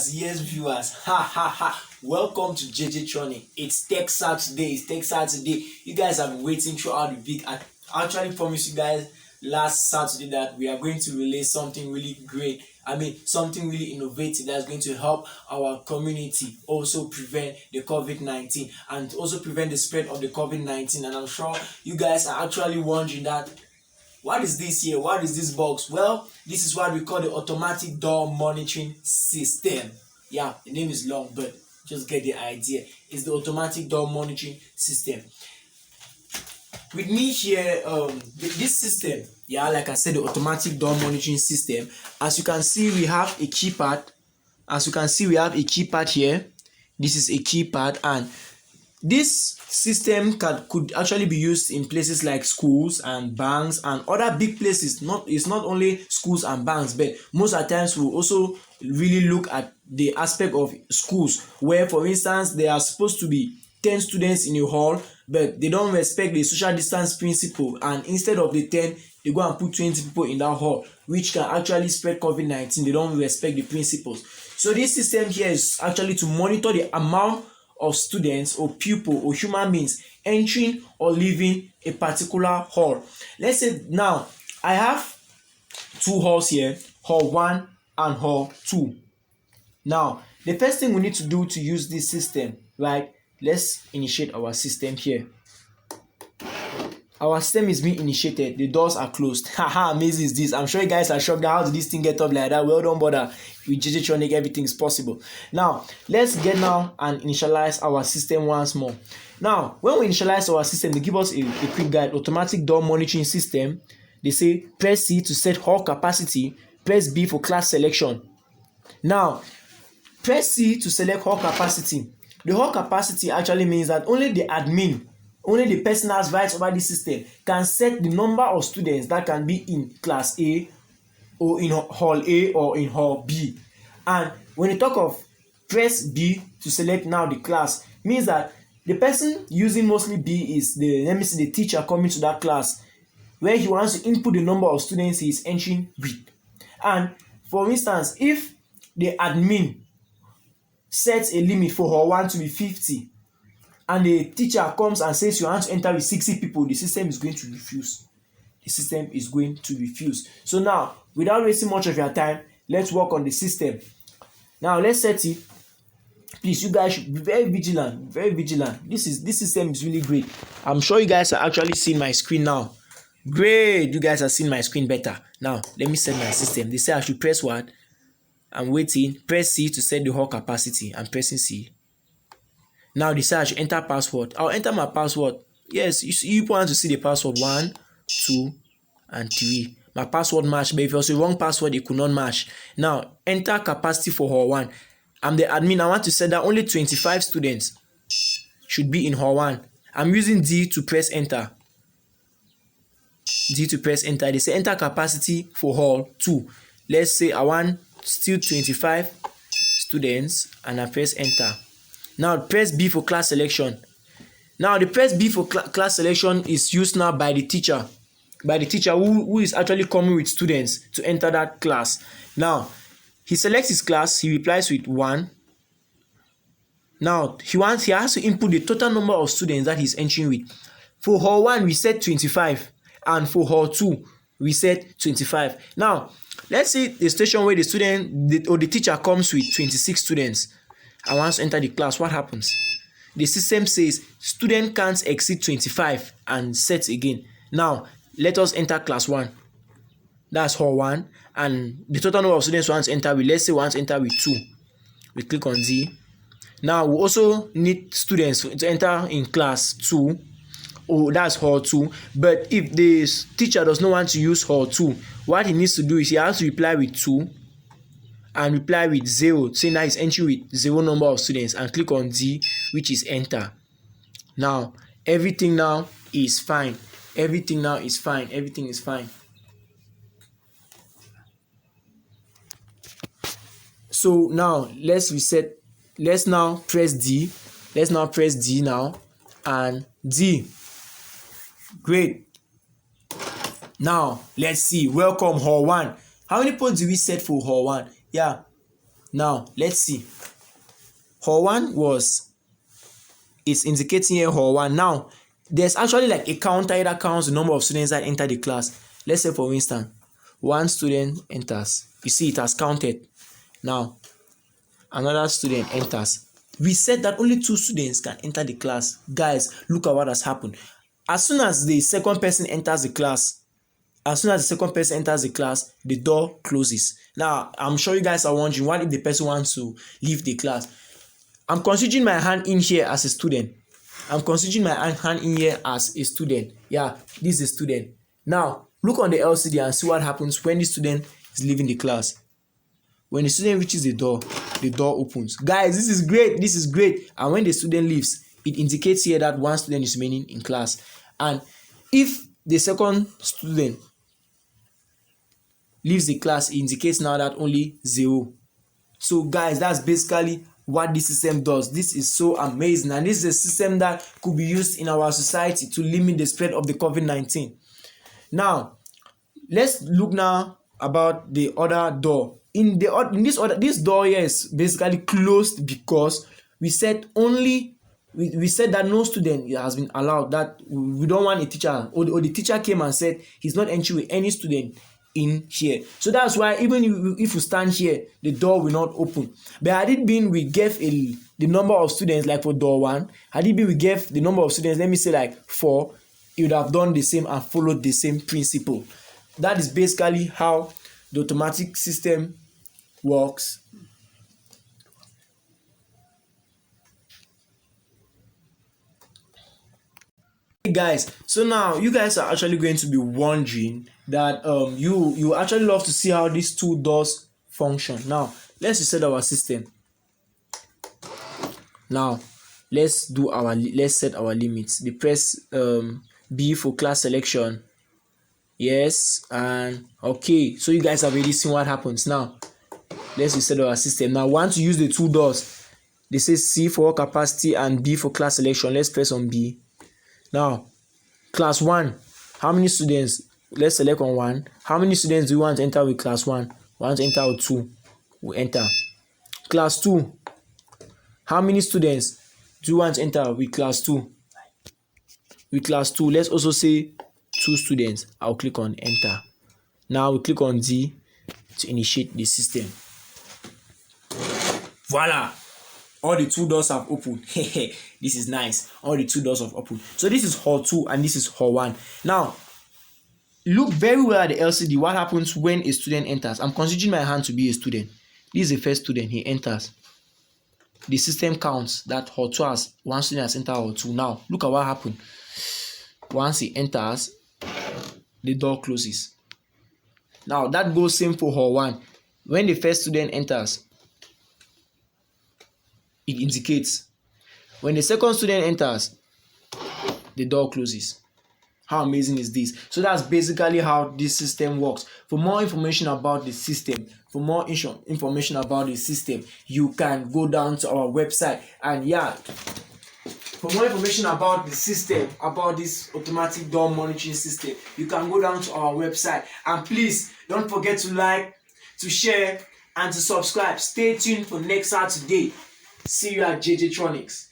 viewers, welcome to JJ Tronic. It's Tech Saturday. You guys have been waiting throughout the week. I actually promised you guys last Saturday that we are going to release something really great. Something really innovative that's going to help our community also prevent the COVID-19 and also prevent the spread of the COVID-19. And I'm sure you guys are actually wondering that, what is this here? What is this box? Well, this is what we call the automatic door monitoring system. Yeah, the name is long, but just get the idea. It's the automatic door monitoring system. With me here, this system, like I said, the automatic door monitoring system. As you can see, we have a keypad. Here. This is a keypad, and this system could actually be used in places like schools and banks and other big places. It's not only schools and banks, but most of the times we'll also really look at the aspect of schools, where, for instance, there are supposed to be 10 students in a hall, but they don't respect the social distance principle, and instead of the 10, they go and put 20 people in that hall, which can actually spread COVID-19. They don't respect the principles. So this system here is actually to monitor the amount of students or pupil or human beings entering or leaving a particular hall. Let's say now I have two halls here, hall 1 and hall 2. Now the first thing we need to do to use this system, right? Let's initiate our system here. Our system is being initiated. The doors are closed. Haha, amazing is this. I'm sure you guys are shocked. How did this thing get up like that? Well, don't bother. With JJ Tronic, everything is possible. Now, let's get now and initialize our system once more. Now, when we initialize our system, they give us a quick guide. Automatic door monitoring system. They say press C to set hall capacity. Press B for class selection. Now, press C to select hall capacity. The hall capacity actually means that only the admin, only the person has rights over the system, can set the number of students that can be in class A or in hall A or in hall B. And when you talk of press B to select now the class, means that the person using mostly B is the teacher coming to that class, where he wants to input the number of students he is entering with. And for instance, if the admin sets a limit for hall 1 to be 50, and the teacher comes and says you want to enter with 60 people, the system is going to refuse. So now, without wasting much of your time, let's work on the system. Now let's set it. Please, you guys should be very vigilant. This system is really great. I'm sure you guys are actually seeing my screen now. Great, you guys are seeing my screen better. Now let me set my system. They say I should press what? I'm waiting. Press C to set the hall capacity. I'm pressing C. Now they say I should enter password. I'll enter my password. Yes, you want to see the password 1, 2, and 3. My password match, but if it was a wrong password, it could not match. Now enter capacity for hall 1. I'm the admin. I want to set that only 25 students should be in hall 1. I'm using D to press enter. They say enter capacity for hall 2. Let's say I want still 25 students, and I press enter. Now press B for class selection. Now the press B for class selection is used now by the teacher. Who is actually coming with students to enter that class. Now he selects his class, he replies with 1. Now he has to input the total number of students that he's entering with. For hall 1 we set 25, and for hall 2 we set 25. Now let's say the station where the teacher comes with 26 students. I want to enter the class. What happens? The system says student can't exceed 25 and sets again. Now let us enter class 1. That's hall 1, and the total number of students we want to enter with, let's say we want to enter with 2. We click on D. Now we also need students to enter in class 2. Oh, that's hall 2. But if the teacher does not want to use hall 2, what he needs to do is he has to reply with 2 and reply with 0, saying that he's entering with 0 number of students, and click on D, which is enter. Now everything now is fine. Everything is fine. So now let's reset. Let's now press D. Now, and D. Great. Now let's see. Welcome hall 1. How many points do we set for hall 1? Yeah. Now let's see. Hall 1 is indicating here hall 1. Now there's actually like a counter that counts the number of students that enter the class. Let's say for instance, 1 student enters. You see it has counted. Now another student enters. We said that only 2 students can enter the class. Guys, look at what has happened. As soon as the second person enters the class, the door closes. Now, I'm sure you guys are wondering, what if the person wants to leave the class? I'm considering my hand in here as a student. Yeah, this is a student. Now, look on the LCD and see what happens when the student is leaving the class. When the student reaches the door opens. Guys, this is great. And when the student leaves, it indicates here that 1 student is remaining in class. And if the second student leaves the class, it indicates now that only 0. So guys, that's basically what this system does. This is so amazing, and this is a system that could be used in our society to limit the spread of the COVID-19. Now, let's look now about the other door. This door here is basically closed because we said that no student has been allowed, that we don't want a teacher, or the teacher came and said he's not entering with any student in here. So that's why even if you stand here, the door will not open. But had it been we gave the number of students, like for door 1, had it been we gave the number of students, let me say like 4, it would have done the same and followed the same principle. That is basically how the automatic system works. Hey guys, so now you guys are actually going to be wondering that you actually love to see how these 2 doors function. Now let's reset our system. Now let's set our limits. We press B for class selection. Yes, and okay, so you guys have already seen what happens. Now let's reset our system. Now once you use the 2 doors, they say C for capacity and B for class selection. Let's press on B. Now class 1, how many students? Let's select on 1. How many students do you want to enter with class 1? Want to enter with 2? We enter. Class 2, how many students do you want to enter with class 2? With class 2, let's also say 2 students. I'll click on enter. Now we click on D to initiate the system. Voila! All the 2 doors have opened. This is nice. All the 2 doors have opened. So this is hall 2 and this is hall 1. Now, look very well at the LCD. What happens when a student enters? I'm considering my hand to be a student. This is the first student. He enters. The system counts that hall 2 has 1 student has entered hall 2. Now, look at what happened. Once he enters, the door closes. Now, that goes same for hall 1. When the first student enters, it indicates. When the second student enters, the door closes. How amazing is this? So that's basically how this system works. For more information about the system, you can go down to our website. And yeah, for more information about the system, about this automatic door monitoring system, you can go down to our website. And please don't forget to like, to share, and to subscribe. Stay tuned for next Saturday. See you at JJ Tronics.